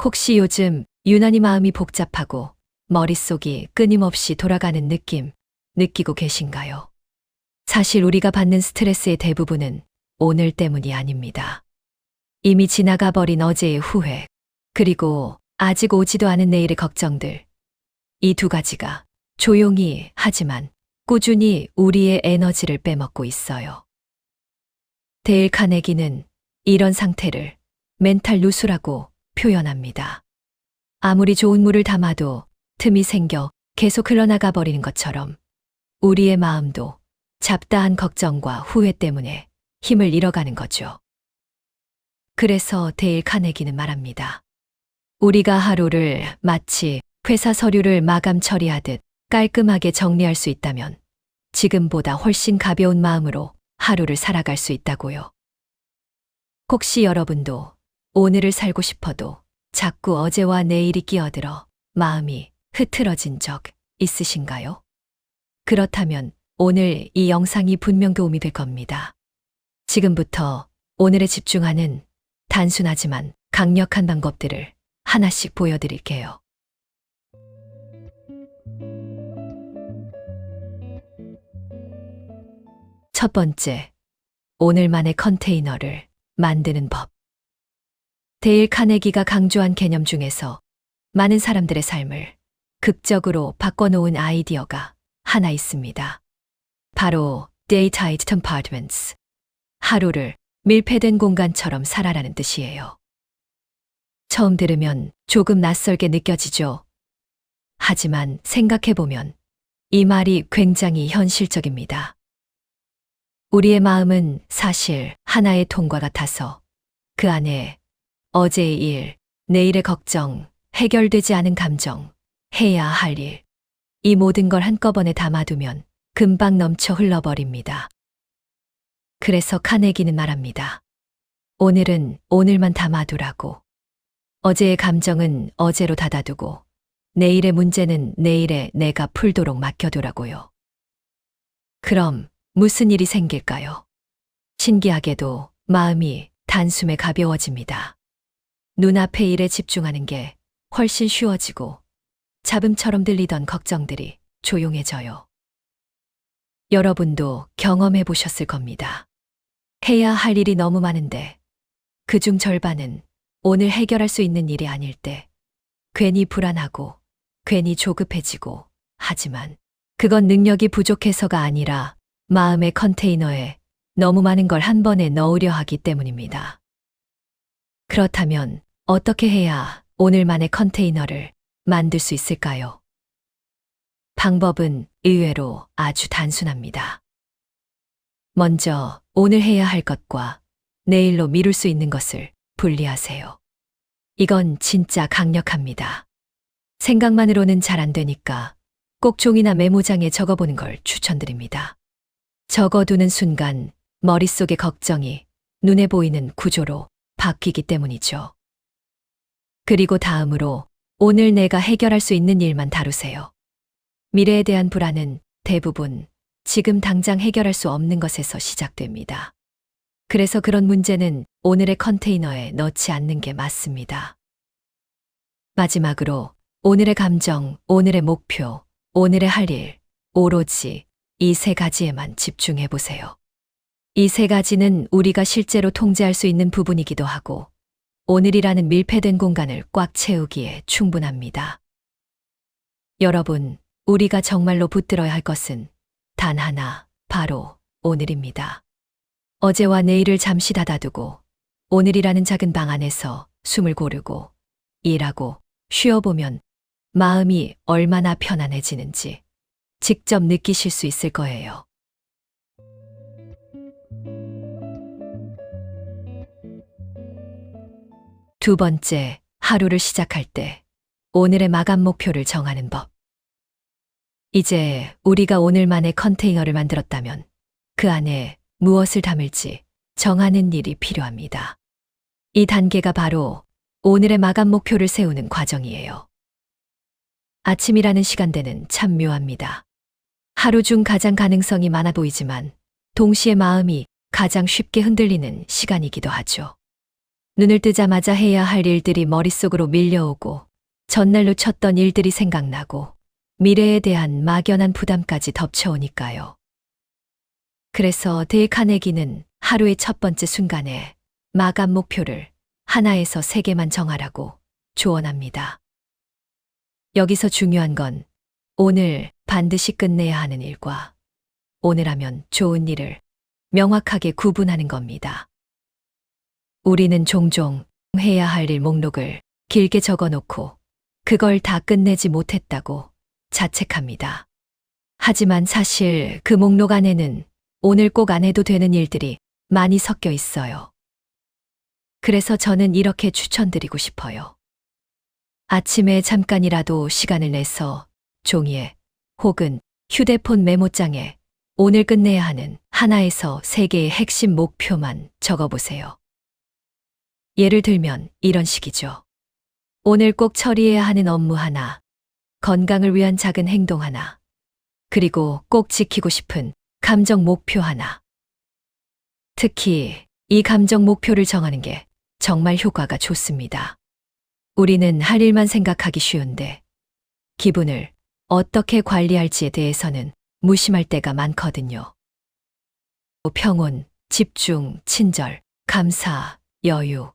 혹시 요즘 유난히 마음이 복잡하고 머릿속이 끊임없이 돌아가는 느낌 느끼고 계신가요? 사실 우리가 받는 스트레스의 대부분은 오늘 때문이 아닙니다. 이미 지나가 버린 어제의 후회, 그리고 아직 오지도 않은 내일의 걱정들. 이 두 가지가 조용히 하지만 꾸준히 우리의 에너지를 빼먹고 있어요. 데일 카네기는 이런 상태를 멘탈 누수라고 표현합니다. 아무리 좋은 물을 담아도 틈이 생겨 계속 흘러나가 버리는 것처럼 우리의 마음도 잡다한 걱정과 후회 때문에 힘을 잃어가는 거죠. 그래서 데일 카네기는 말합니다. 우리가 하루를 마치 회사 서류를 마감 처리하듯 깔끔하게 정리할 수 있다면 지금보다 훨씬 가벼운 마음으로 하루를 살아갈 수 있다고요. 혹시 여러분도 오늘을 살고 싶어도 자꾸 어제와 내일이 끼어들어 마음이 흐트러진 적 있으신가요? 그렇다면 오늘 이 영상이 분명 도움이 될 겁니다. 지금부터 오늘에 집중하는 단순하지만 강력한 방법들을 하나씩 보여드릴게요. 첫 번째, 오늘만의 컨테이너를 만드는 법. 데일 카네기가 강조한 개념 중에서 많은 사람들의 삶을 극적으로 바꿔놓은 아이디어가 하나 있습니다. 바로 Day-Tight Compartments. 하루를 밀폐된 공간처럼 살아라는 뜻이에요. 처음 들으면 조금 낯설게 느껴지죠? 하지만 생각해보면 이 말이 굉장히 현실적입니다. 우리의 마음은 사실 하나의 통과 같아서 그 안에 어제의 일, 내일의 걱정, 해결되지 않은 감정, 해야 할 일, 이 모든 걸 한꺼번에 담아두면 금방 넘쳐 흘러버립니다. 그래서 카네기는 말합니다. 오늘은 오늘만 담아두라고. 어제의 감정은 어제로 닫아두고 내일의 문제는 내일에 내가 풀도록 맡겨두라고요. 그럼 무슨 일이 생길까요? 신기하게도 마음이 단숨에 가벼워집니다. 눈앞의 일에 집중하는 게 훨씬 쉬워지고 잡음처럼 들리던 걱정들이 조용해져요. 여러분도 경험해 보셨을 겁니다. 해야 할 일이 너무 많은데 그중 절반은 오늘 해결할 수 있는 일이 아닐 때 괜히 불안하고 괜히 조급해지고, 하지만 그건 능력이 부족해서가 아니라 마음의 컨테이너에 너무 많은 걸 한 번에 넣으려 하기 때문입니다. 그렇다면 어떻게 해야 오늘만의 컨테이너를 만들 수 있을까요? 방법은 의외로 아주 단순합니다. 먼저 오늘 해야 할 것과 내일로 미룰 수 있는 것을 분리하세요. 이건 진짜 강력합니다. 생각만으로는 잘 안 되니까 꼭 종이나 메모장에 적어보는 걸 추천드립니다. 적어두는 순간 머릿속의 걱정이 눈에 보이는 구조로 바뀌기 때문이죠. 그리고 다음으로 오늘 내가 해결할 수 있는 일만 다루세요. 미래에 대한 불안은 대부분 지금 당장 해결할 수 없는 것에서 시작됩니다. 그래서 그런 문제는 오늘의 컨테이너에 넣지 않는 게 맞습니다. 마지막으로 오늘의 감정, 오늘의 목표, 오늘의 할 일, 오로지 이 세 가지에만 집중해 보세요. 이 세 가지는 우리가 실제로 통제할 수 있는 부분이기도 하고 오늘이라는 밀폐된 공간을 꽉 채우기에 충분합니다. 여러분, 우리가 정말로 붙들어야 할 것은 단 하나, 바로 오늘입니다. 어제와 내일을 잠시 닫아두고 오늘이라는 작은 방 안에서 숨을 고르고 일하고 쉬어보면 마음이 얼마나 편안해지는지 직접 느끼실 수 있을 거예요. 두 번째, 하루를 시작할 때 오늘의 마감 목표를 정하는 법. 이제 우리가 오늘만의 컨테이너를 만들었다면 그 안에 무엇을 담을지 정하는 일이 필요합니다. 이 단계가 바로 오늘의 마감 목표를 세우는 과정이에요. 아침이라는 시간대는 참 묘합니다. 하루 중 가장 가능성이 많아 보이지만 동시에 마음이 가장 쉽게 흔들리는 시간이기도 하죠. 눈을 뜨자마자 해야 할 일들이 머릿속으로 밀려오고 전날로 쳤던 일들이 생각나고 미래에 대한 막연한 부담까지 덮쳐오니까요. 그래서 데일 카네기는 하루의 첫 번째 순간에 마감 목표를 하나에서 3개만 정하라고 조언합니다. 여기서 중요한 건 오늘 반드시 끝내야 하는 일과 오늘 하면 좋은 일을 명확하게 구분하는 겁니다. 우리는 종종 해야 할 일 목록을 길게 적어놓고 그걸 다 끝내지 못했다고 자책합니다. 하지만 사실 그 목록 안에는 오늘 꼭 안 해도 되는 일들이 많이 섞여 있어요. 그래서 저는 이렇게 추천드리고 싶어요. 아침에 잠깐이라도 시간을 내서 종이에 혹은 휴대폰 메모장에 오늘 끝내야 하는 하나에서 3개의 핵심 목표만 적어보세요. 예를 들면 이런 식이죠. 오늘 꼭 처리해야 하는 업무 하나, 건강을 위한 작은 행동 하나, 그리고 꼭 지키고 싶은 감정 목표 하나. 특히 이 감정 목표를 정하는 게 정말 효과가 좋습니다. 우리는 할 일만 생각하기 쉬운데 기분을 어떻게 관리할지에 대해서는 무심할 때가 많거든요. 평온, 집중, 친절, 감사, 여유.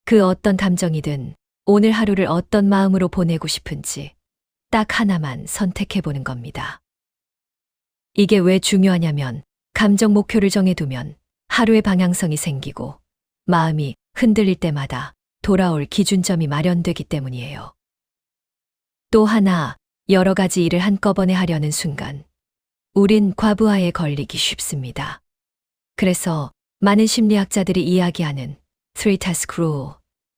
그 어떤 감정이든 오늘 하루를 어떤 마음으로 보내고 싶은지 딱 하나만 선택해보는 겁니다. 이게 왜 중요하냐면 감정 목표를 정해두면 하루의 방향성이 생기고 마음이 흔들릴 때마다 돌아올 기준점이 마련되기 때문이에요. 또 하나, 여러 가지 일을 한꺼번에 하려는 순간 우린 과부하에 걸리기 쉽습니다. 그래서 많은 심리학자들이 이야기하는 3task rule,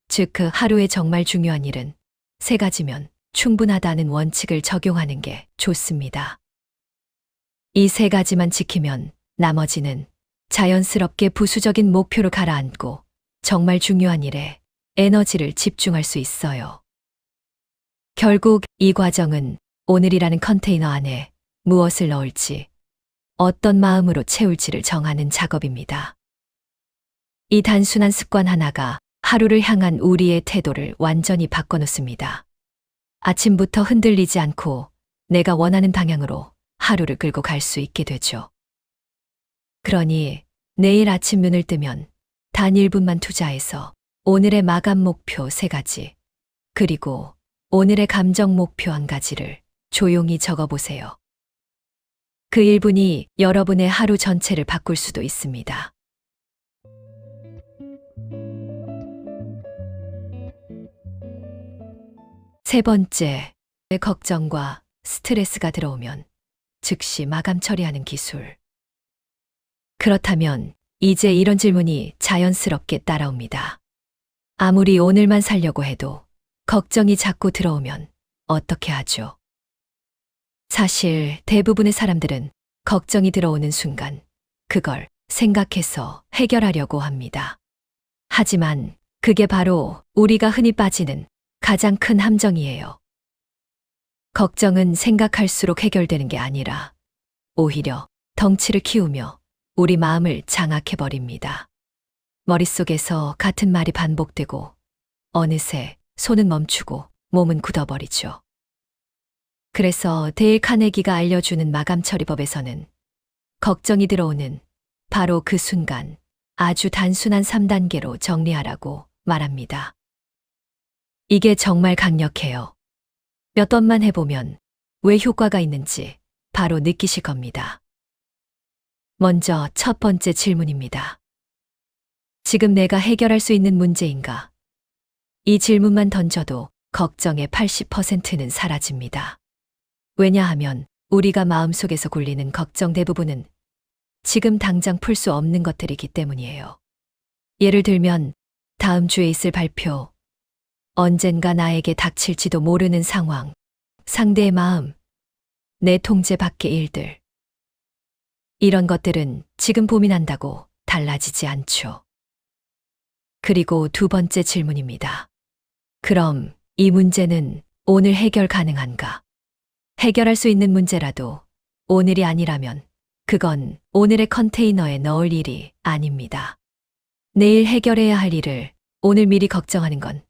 즉 그 하루에 정말 중요한 일은 3가지면 충분하다는 원칙을 적용하는 게 좋습니다. 이 3가지만 지키면 나머지는 자연스럽게 부수적인 목표로 가라앉고 정말 중요한 일에 에너지를 집중할 수 있어요. 결국 이 과정은 오늘이라는 컨테이너 안에 무엇을 넣을지, 어떤 마음으로 채울지를 정하는 작업입니다. 이 단순한 습관 하나가 하루를 향한 우리의 태도를 완전히 바꿔놓습니다. 아침부터 흔들리지 않고 내가 원하는 방향으로 하루를 끌고 갈 수 있게 되죠. 그러니 내일 아침 눈을 뜨면 단 1분만 투자해서 오늘의 마감 목표 3가지, 그리고 오늘의 감정 목표 1가지를 조용히 적어보세요. 그 1분이 여러분의 하루 전체를 바꿀 수도 있습니다. 세 번째, 걱정과 스트레스가 들어오면 즉시 마감 처리하는 기술. 그렇다면 이제 이런 질문이 자연스럽게 따라옵니다. 아무리 오늘만 살려고 해도 걱정이 자꾸 들어오면 어떻게 하죠? 사실 대부분의 사람들은 걱정이 들어오는 순간 그걸 생각해서 해결하려고 합니다. 하지만 그게 바로 우리가 흔히 빠지는 가장 큰 함정이에요. 걱정은 생각할수록 해결되는 게 아니라 오히려 덩치를 키우며 우리 마음을 장악해버립니다. 머릿속에서 같은 말이 반복되고 어느새 손은 멈추고 몸은 굳어버리죠. 그래서 데일 카네기가 알려주는 마감 처리법에서는 걱정이 들어오는 바로 그 순간 아주 단순한 3단계로 정리하라고 말합니다. 이게 정말 강력해요. 몇 번만 해보면 왜 효과가 있는지 바로 느끼실 겁니다. 먼저 첫 번째 질문입니다. 지금 내가 해결할 수 있는 문제인가? 이 질문만 던져도 걱정의 80%는 사라집니다. 왜냐하면 우리가 마음속에서 굴리는 걱정 대부분은 지금 당장 풀 수 없는 것들이기 때문이에요. 예를 들면 다음 주에 있을 발표, 언젠가 나에게 닥칠지도 모르는 상황, 상대의 마음, 내 통제 밖의 일들. 이런 것들은 지금 고민한다고 달라지지 않죠. 그리고 두 번째 질문입니다. 그럼 이 문제는 오늘 해결 가능한가? 해결할 수 있는 문제라도 오늘이 아니라면 그건 오늘의 컨테이너에 넣을 일이 아닙니다. 내일 해결해야 할 일을 오늘 미리 걱정하는 건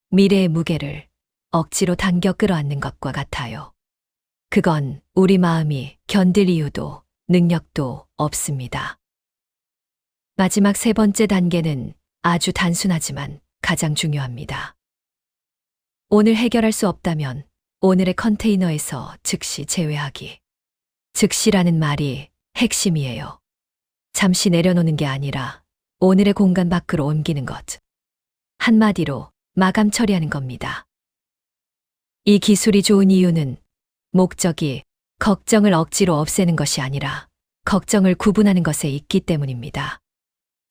미래의 무게를 억지로 당겨 끌어안는 것과 같아요. 그건 우리 마음이 견딜 이유도 능력도 없습니다. 마지막 세 번째 단계는 아주 단순하지만 가장 중요합니다. 오늘 해결할 수 없다면 오늘의 컨테이너에서 즉시 제외하기. 즉시라는 말이 핵심이에요. 잠시 내려놓는 게 아니라 오늘의 공간 밖으로 옮기는 것. 한마디로 마감 처리하는 겁니다. 이 기술이 좋은 이유는 목적이 걱정을 억지로 없애는 것이 아니라 걱정을 구분하는 것에 있기 때문입니다.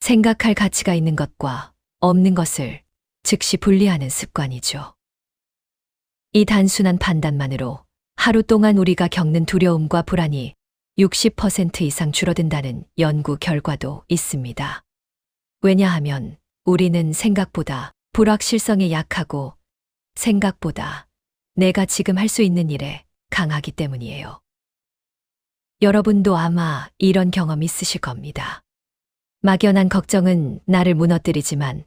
생각할 가치가 있는 것과 없는 것을 즉시 분리하는 습관이죠. 이 단순한 판단만으로 하루 동안 우리가 겪는 두려움과 불안이 60% 이상 줄어든다는 연구 결과도 있습니다. 왜냐하면 우리는 생각보다 불확실성에 약하고 생각보다 내가 지금 할 수 있는 일에 강하기 때문이에요. 여러분도 아마 이런 경험 있으실 겁니다. 막연한 걱정은 나를 무너뜨리지만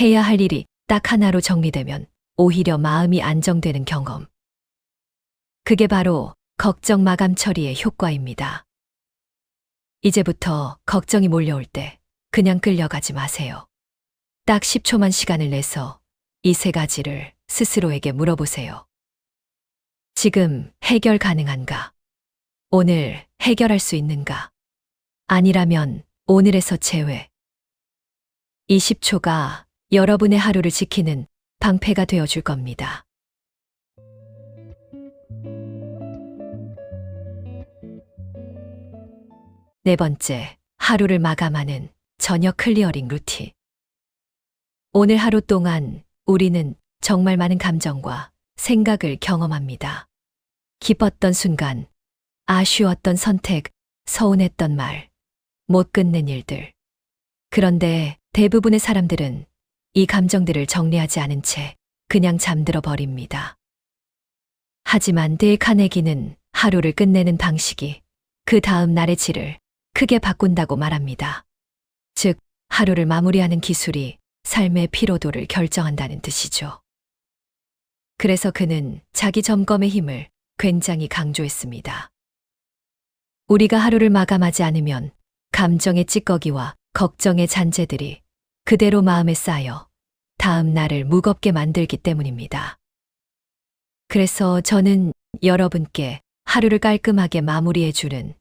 해야 할 일이 딱 하나로 정리되면 오히려 마음이 안정되는 경험. 그게 바로 걱정 마감 처리의 효과입니다. 이제부터 걱정이 몰려올 때 그냥 끌려가지 마세요. 딱 10초만 시간을 내서 이 세 가지를 스스로에게 물어보세요. 지금 해결 가능한가? 오늘 해결할 수 있는가? 아니라면 오늘에서 제외. 이 10초가 여러분의 하루를 지키는 방패가 되어줄 겁니다. 네 번째, 하루를 마감하는 저녁 클리어링 루틴. 오늘 하루 동안 우리는 정말 많은 감정과 생각을 경험합니다. 기뻤던 순간, 아쉬웠던 선택, 서운했던 말, 못 끝낸 일들. 그런데 대부분의 사람들은 이 감정들을 정리하지 않은 채 그냥 잠들어 버립니다. 하지만 데일 카네기는 하루를 끝내는 방식이 그 다음 날의 질을 크게 바꾼다고 말합니다. 즉, 하루를 마무리하는 기술이 삶의 피로도를 결정한다는 뜻이죠. 그래서 그는 자기 점검의 힘을 굉장히 강조했습니다. 우리가 하루를 마감하지 않으면 감정의 찌꺼기와 걱정의 잔재들이 그대로 마음에 쌓여 다음 날을 무겁게 만들기 때문입니다. 그래서 저는 여러분께 하루를 깔끔하게 마무리해주는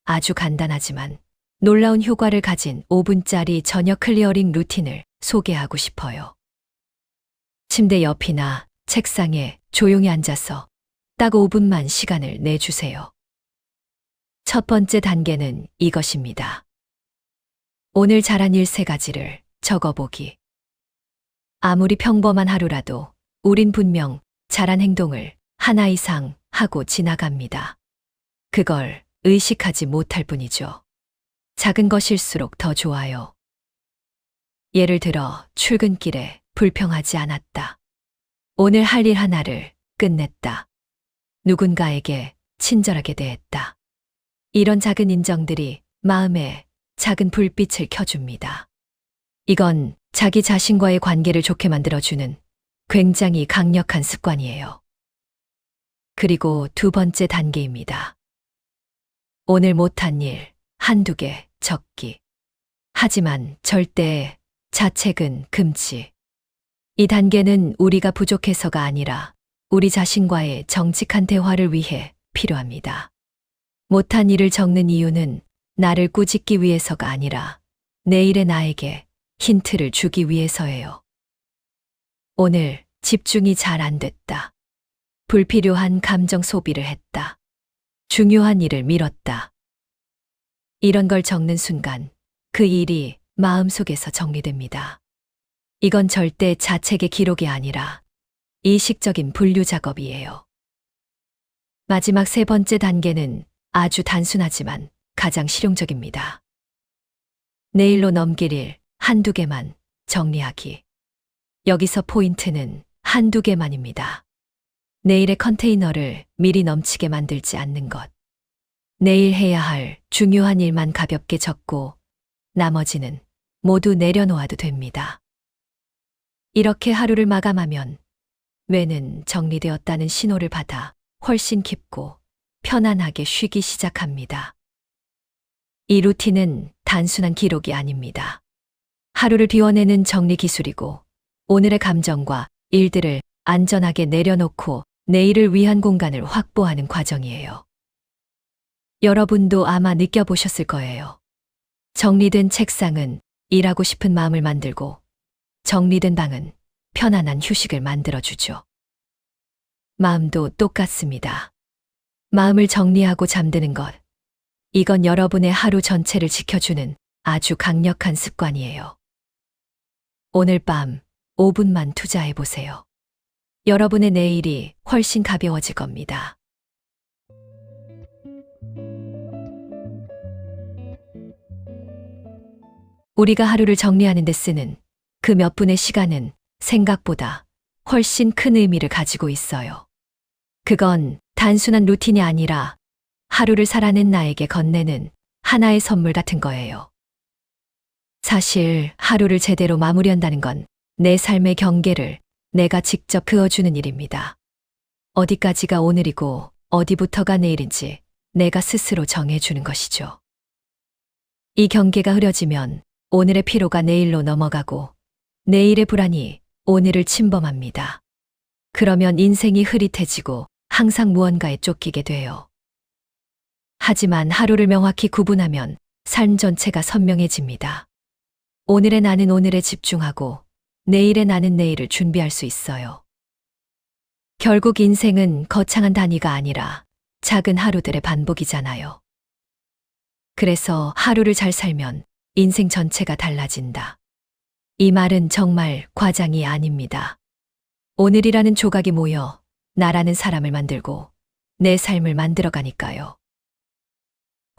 아주 간단하지만 놀라운 효과를 가진 5분짜리 저녁 클리어링 루틴을 소개하고 싶어요. 침대 옆이나 책상에 조용히 앉아서 딱 5분만 시간을 내주세요. 첫 번째 단계는 이것입니다. 오늘 잘한 일 3가지를 적어보기. 아무리 평범한 하루라도 우린 분명 잘한 행동을 하나 이상 하고 지나갑니다. 그걸 의식하지 못할 뿐이죠. 작은 것일수록 더 좋아요. 예를 들어 출근길에 불평하지 않았다. 오늘 할 일 하나를 끝냈다. 누군가에게 친절하게 대했다. 이런 작은 인정들이 마음에 작은 불빛을 켜줍니다. 이건 자기 자신과의 관계를 좋게 만들어주는 굉장히 강력한 습관이에요. 그리고 두 번째 단계입니다. 오늘 못한 일 한두 개 적기. 하지만 절대 자책은 금지. 이 단계는 우리가 부족해서가 아니라 우리 자신과의 정직한 대화를 위해 필요합니다. 못한 일을 적는 이유는 나를 꾸짖기 위해서가 아니라 내일의 나에게 힌트를 주기 위해서예요. 오늘 집중이 잘 안 됐다. 불필요한 감정 소비를 했다. 중요한 일을 미뤘다. 이런 걸 적는 순간 그 일이 마음속에서 정리됩니다. 이건 절대 자책의 기록이 아니라 의식적인 분류 작업이에요. 마지막 세 번째 단계는 아주 단순하지만 가장 실용적입니다. 내일로 넘길 일 한두 개만 정리하기. 여기서 포인트는 한두 개만입니다. 내일의 컨테이너를 미리 넘치게 만들지 않는 것. 내일 해야 할 중요한 일만 가볍게 적고 나머지는 모두 내려놓아도 됩니다. 이렇게 하루를 마감하면 뇌는 정리되었다는 신호를 받아 훨씬 깊고 편안하게 쉬기 시작합니다. 이 루틴은 단순한 기록이 아닙니다. 하루를 비워내는 정리 기술이고 오늘의 감정과 일들을 안전하게 내려놓고 내일을 위한 공간을 확보하는 과정이에요. 여러분도 아마 느껴보셨을 거예요. 정리된 책상은 일하고 싶은 마음을 만들고 정리된 방은 편안한 휴식을 만들어주죠. 마음도 똑같습니다. 마음을 정리하고 잠드는 것. 이건 여러분의 하루 전체를 지켜주는 아주 강력한 습관이에요. 오늘 밤 5분만 투자해 보세요. 여러분의 내일이 훨씬 가벼워질 겁니다. 우리가 하루를 정리하는 데 쓰는 그 몇 분의 시간은 생각보다 훨씬 큰 의미를 가지고 있어요. 그건 단순한 루틴이 아니라 하루를 살아낸 나에게 건네는 하나의 선물 같은 거예요. 사실 하루를 제대로 마무리한다는 건 내 삶의 경계를 내가 직접 그어주는 일입니다. 어디까지가 오늘이고 어디부터가 내일인지 내가 스스로 정해주는 것이죠. 이 경계가 흐려지면 오늘의 피로가 내일로 넘어가고 내일의 불안이 오늘을 침범합니다. 그러면 인생이 흐릿해지고 항상 무언가에 쫓기게 돼요. 하지만 하루를 명확히 구분하면 삶 전체가 선명해집니다. 오늘의 나는 오늘에 집중하고 내일의 나는 내일을 준비할 수 있어요. 결국 인생은 거창한 단위가 아니라 작은 하루들의 반복이잖아요. 그래서 하루를 잘 살면 인생 전체가 달라진다. 이 말은 정말 과장이 아닙니다. 오늘이라는 조각이 모여 나라는 사람을 만들고 내 삶을 만들어가니까요.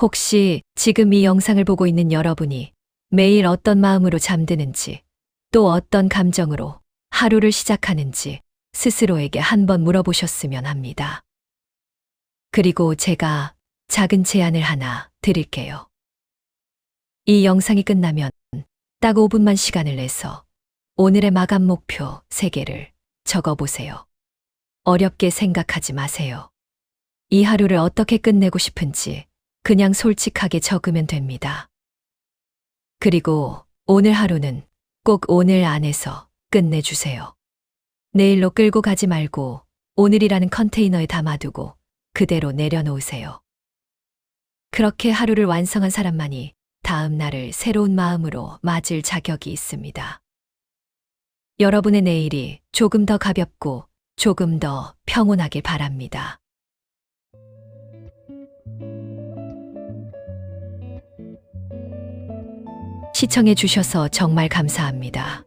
혹시 지금 이 영상을 보고 있는 여러분이 매일 어떤 마음으로 잠드는지 또 어떤 감정으로 하루를 시작하는지 스스로에게 한번 물어보셨으면 합니다. 그리고 제가 작은 제안을 하나 드릴게요. 이 영상이 끝나면 딱 5분만 시간을 내서 오늘의 마감 목표 3개를 적어보세요. 어렵게 생각하지 마세요. 이 하루를 어떻게 끝내고 싶은지 그냥 솔직하게 적으면 됩니다. 그리고 오늘 하루는 꼭 오늘 안에서 끝내주세요. 내일로 끌고 가지 말고 오늘이라는 컨테이너에 담아두고 그대로 내려놓으세요. 그렇게 하루를 완성한 사람만이 다음 날을 새로운 마음으로 맞을 자격이 있습니다. 여러분의 내일이 조금 더 가볍고 조금 더 평온하길 바랍니다. 시청해 주셔서 정말 감사합니다.